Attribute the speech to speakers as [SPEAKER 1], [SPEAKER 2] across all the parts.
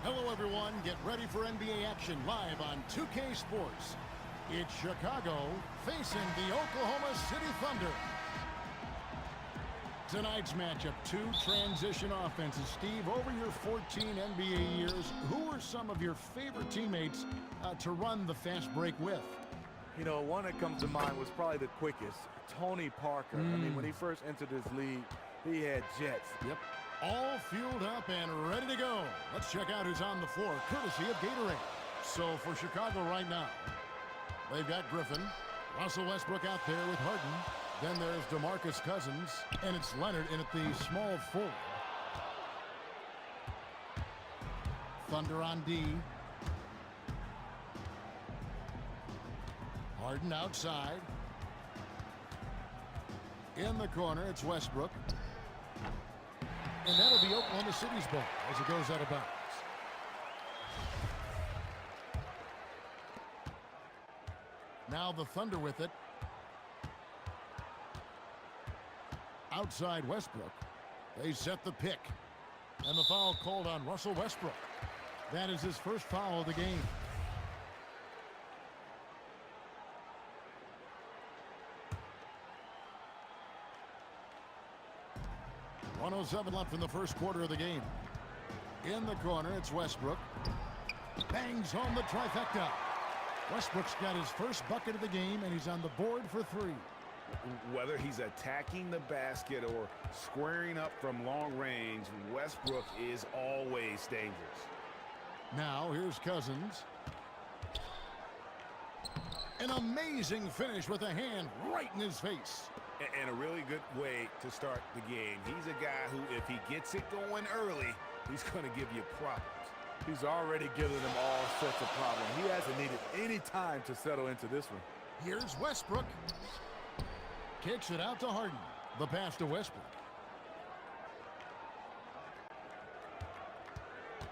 [SPEAKER 1] Hello, everyone. Get ready for NBA action live on 2K Sports. It's Chicago facing the Oklahoma City Thunder. Tonight's matchup, two transition offenses. Steve, over your 14 NBA years, who are some of your favorite teammates to run the fast break with?
[SPEAKER 2] You know, one that comes to mind was probably the quickest, Tony Parker. I mean, when he first entered this league, he had jets.
[SPEAKER 1] Yep. All fueled up and ready to go. Let's check out who's on the floor, courtesy of Gatorade. So for Chicago right now, they've got Griffin, Russell Westbrook out there with Harden. Then there's DeMarcus Cousins, and it's Leonard in at the small forward. Thunder on D. Harden outside. In the corner, it's Westbrook. And that'll be Oklahoma City's ball as it goes out of bounds. Now the Thunder with it. Outside Westbrook. They set the pick. And the foul called on Russell Westbrook. That is his first foul of the game. .107 left in the first quarter of the game. In the corner, it's Westbrook. Bangs home the trifecta. Westbrook's got his first bucket of the game, and he's on the board for three.
[SPEAKER 3] Whether he's attacking the basket or squaring up from long range, Westbrook is always dangerous.
[SPEAKER 1] Now, here's Cousins. An amazing finish with a hand right in his face.
[SPEAKER 3] And a really good way to start the game. He's a guy who, if he gets it going early, he's going to give you problems.
[SPEAKER 2] He's already given them all sorts of problems. He hasn't needed any time to settle into this one.
[SPEAKER 1] Here's Westbrook. Kicks it out to Harden. The pass to Westbrook.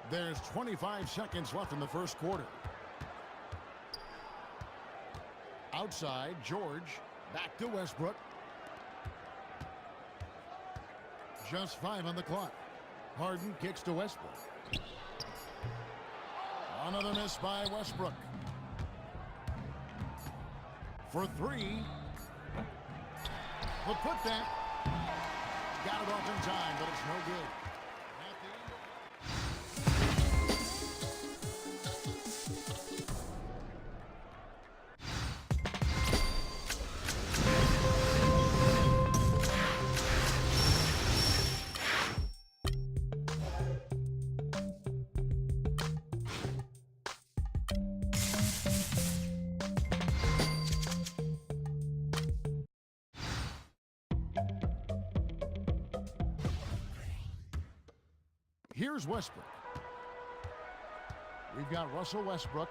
[SPEAKER 1] There's 25 seconds left in the first quarter. Outside, George. Back to Westbrook. Just 5 on the clock. Harden kicks to Westbrook. Another miss by Westbrook. For three. The putback. Got it off in time, but it's no good. Here's Westbrook. We've got Russell Westbrook.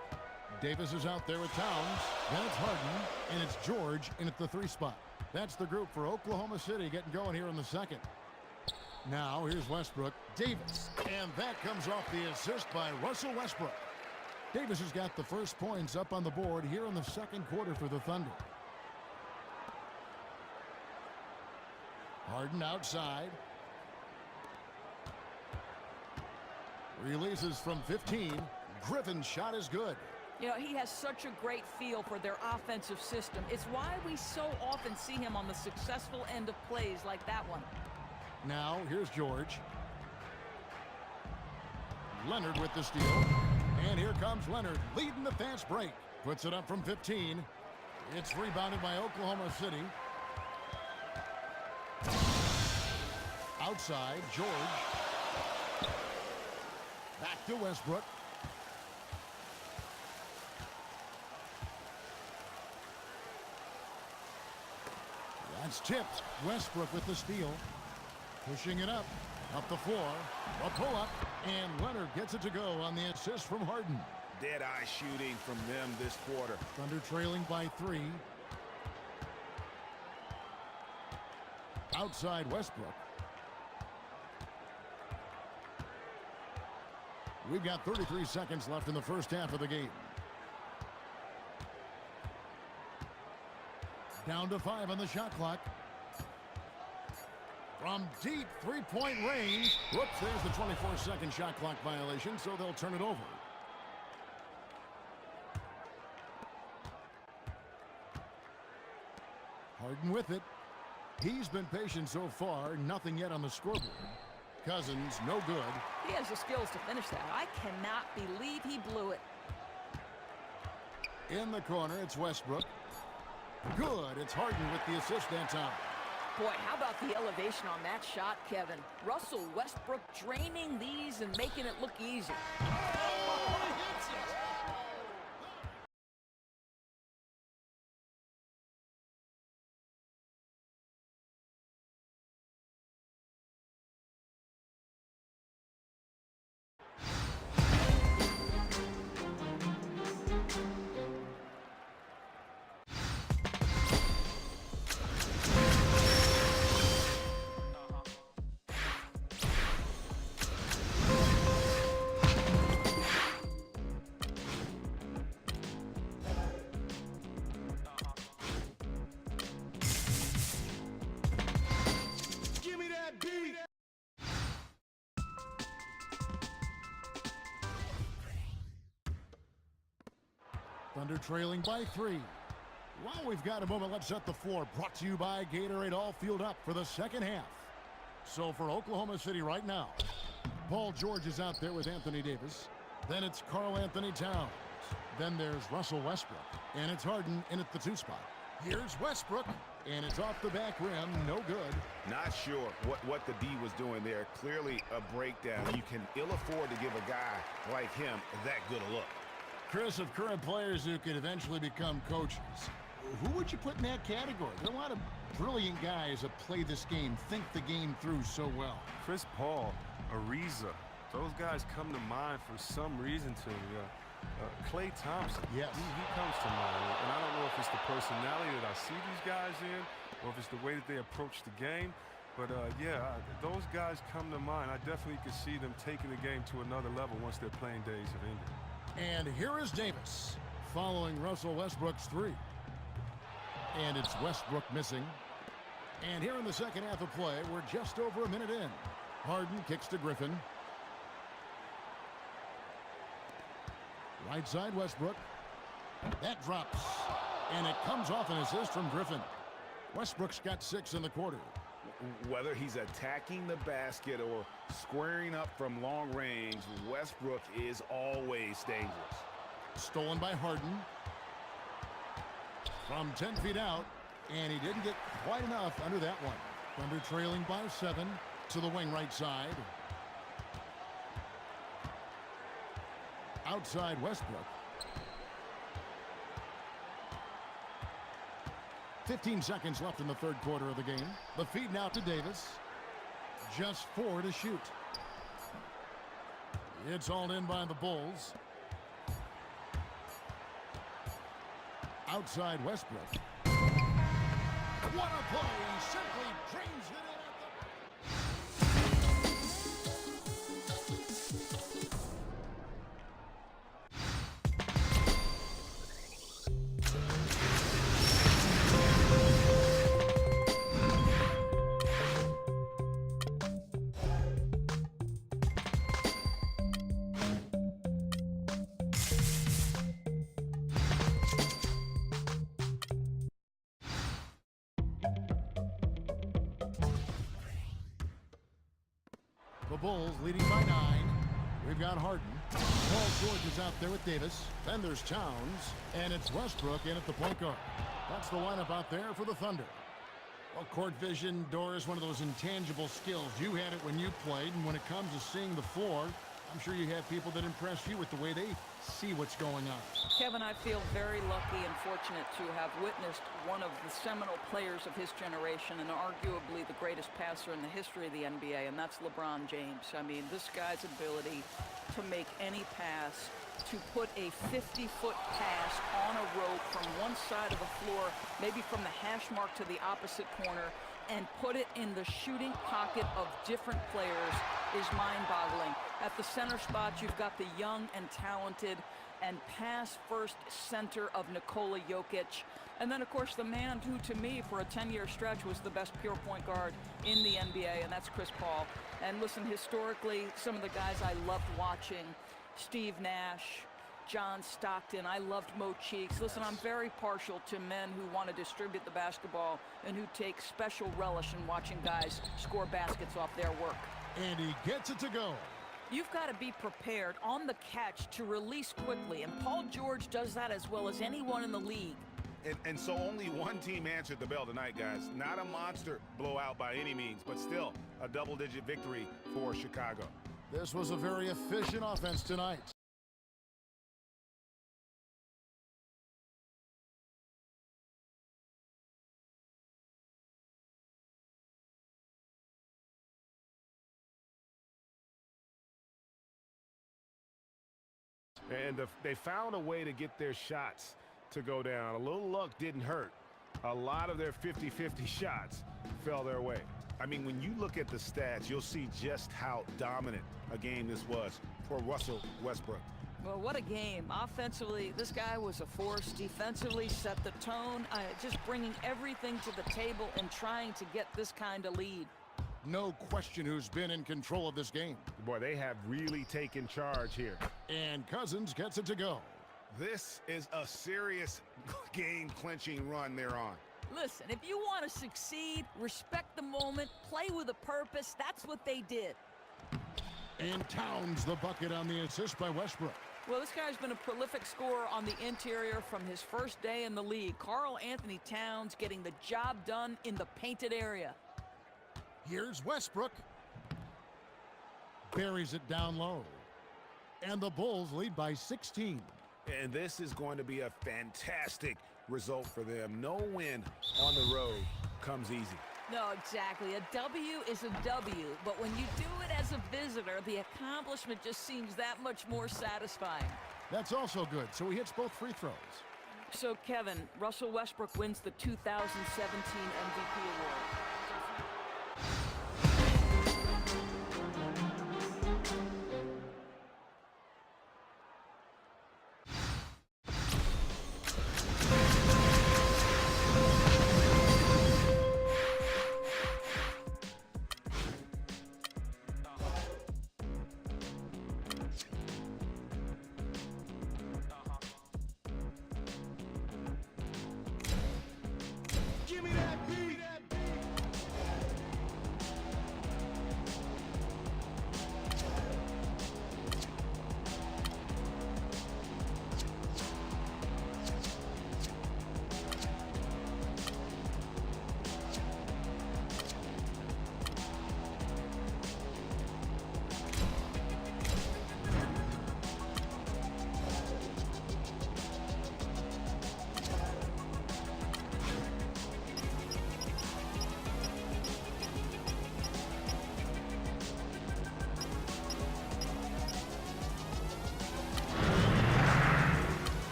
[SPEAKER 1] Davis is out there with Towns. Then it's Harden, and it's George in at the 3 spot. That's the group for Oklahoma City getting going here in the second. Now here's Westbrook. Davis. And that comes off the assist by Russell Westbrook. Davis has got the first points up on the board here in the second quarter for the Thunder. Harden outside. Releases from 15. Griffin's shot is good.
[SPEAKER 4] You know, he has such a great feel for their offensive system. It's why we so often see him on the successful end of plays like that one.
[SPEAKER 1] Now, here's George. Leonard with the steal. And here comes Leonard, leading the fast break. Puts it up from 15. It's rebounded by Oklahoma City. Outside, George. Back to Westbrook. That's tipped. Westbrook with the steal. Pushing it up the floor. A pull-up, and Leonard gets it to go on the assist from Harden.
[SPEAKER 3] Dead-eye shooting from them this quarter.
[SPEAKER 1] Thunder trailing by 3. Outside Westbrook. We've got 33 seconds left in the first half of the game. Down to 5 on the shot clock. From deep three-point range. Whoops, there's the 24-second shot clock violation, so they'll turn it over. Harden with it. He's been patient so far. Nothing yet on the scoreboard. Cousins, no good.
[SPEAKER 4] He has the skills to finish that. I cannot believe he blew it.
[SPEAKER 1] In the corner, it's Westbrook. Good. It's Harden with the assist that time.
[SPEAKER 4] Boy, how about the elevation on that shot, Kevin? Russell Westbrook draining these and making it look easy.
[SPEAKER 1] Oh, he hits it. Thunder trailing by 3. While we've got a moment, let's set the floor. Brought to you by Gatorade, all fueled up for the second half. So for Oklahoma City right now, Paul George is out there with Anthony Davis. Then it's Karl Anthony Towns. Then there's Russell Westbrook. And it's Harden in at the 2 spot. Here's Westbrook. And it's off the back rim. No good.
[SPEAKER 3] Not sure what the D was doing there. Clearly a breakdown. You can ill afford to give a guy like him that good a look.
[SPEAKER 1] Chris, of current players who could eventually become coaches, who would you put in that category? There are a lot of brilliant guys that play this game, think the game through so well.
[SPEAKER 5] Chris Paul, Ariza, those guys come to mind for some reason to me. Klay Thompson,
[SPEAKER 1] yes,
[SPEAKER 5] he comes to mind. And I don't know if it's the personality that I see these guys in or if it's the way that they approach the game. But, those guys come to mind. I definitely could see them taking the game to another level once their playing days have ended.
[SPEAKER 1] And here is Davis following Russell Westbrook's 3. And it's Westbrook missing. And here in the second half of play, we're just over a minute in. Harden kicks to Griffin. Right side Westbrook. That drops. And it comes off an assist from Griffin. Westbrook's got 6 in the quarter.
[SPEAKER 3] Whether he's attacking the basket or squaring up from long range, Westbrook is always dangerous.
[SPEAKER 1] Stolen by Harden. From 10 feet out, and he didn't get quite enough under that one. Thunder trailing by 7 to the wing right side. Outside Westbrook. 15 seconds left in the third quarter of the game. The feed now to Davis. Just 4 to shoot. It's hauled in by the Bulls. Outside Westbrook. What a play! Simply drains it in at the... The Bulls leading by 9. We've got Harden. Paul George is out there with Davis. Then there's Towns. And it's Westbrook in at the point guard. That's the lineup out there for the Thunder. Well, court vision, Doris, one of those intangible skills. You had it when you played, and when it comes to seeing the floor, I'm sure you have people that impress you with the way they see what's going on.
[SPEAKER 4] Kevin, I feel very lucky and fortunate to have witnessed one of the seminal players of his generation and arguably the greatest passer in the history of the NBA, and that's LeBron James. I mean, this guy's ability to make any pass, to put a 50-foot pass on a rope from one side of the floor, maybe from the hash mark to the opposite corner, and put it in the shooting pocket of different players is mind-boggling. At the center spot, you've got the young and talented and pass-first center of Nikola Jokic. And then, of course, the man who, to me, for a 10-year stretch, was the best pure point guard in the NBA, and that's Chris Paul. And listen, historically, some of the guys I loved watching, Steve Nash, John Stockton, I loved Mo Cheeks. Listen, I'm very partial to men who want to distribute the basketball and who take special relish in watching guys score baskets off their work.
[SPEAKER 1] And he gets it to go.
[SPEAKER 4] You've got to be prepared on the catch to release quickly, and Paul George does that as well as anyone in the league.
[SPEAKER 3] And so only one team answered the bell tonight, guys. Not a monster blowout by any means, but still a double-digit victory for Chicago.
[SPEAKER 1] This was a very efficient offense tonight.
[SPEAKER 3] And they found a way to get their shots to go down. A little luck didn't hurt. A lot of their 50-50 shots fell their way. I mean, when you look at the stats, you'll see just how dominant a game this was for Russell Westbrook.
[SPEAKER 4] Well, what a game. Offensively, this guy was a force. Defensively, set the tone. Just bringing everything to the table and trying to get this kind of lead.
[SPEAKER 1] No question who's been in control of this game.
[SPEAKER 3] Boy, they have really taken charge here.
[SPEAKER 1] And Cousins gets it to go.
[SPEAKER 3] This is a serious game-clinching run they're on.
[SPEAKER 4] Listen, if you want to succeed, respect the moment, play with a purpose, that's what they did.
[SPEAKER 1] And Towns the bucket on the assist by Westbrook.
[SPEAKER 4] Well, this guy's been a prolific scorer on the interior from his first day in the league. Karl Anthony Towns getting the job done in the painted area.
[SPEAKER 1] Here's Westbrook. Buries it down low. And the Bulls lead by 16.
[SPEAKER 3] And this is going to be a fantastic result for them. No win on the road comes easy.
[SPEAKER 4] No, exactly. A W is a W, but when you do it as a visitor, the accomplishment just seems that much more satisfying.
[SPEAKER 1] That's also good, so he hits both free throws.
[SPEAKER 4] So, Kevin, Russell Westbrook wins the 2017 MVP award.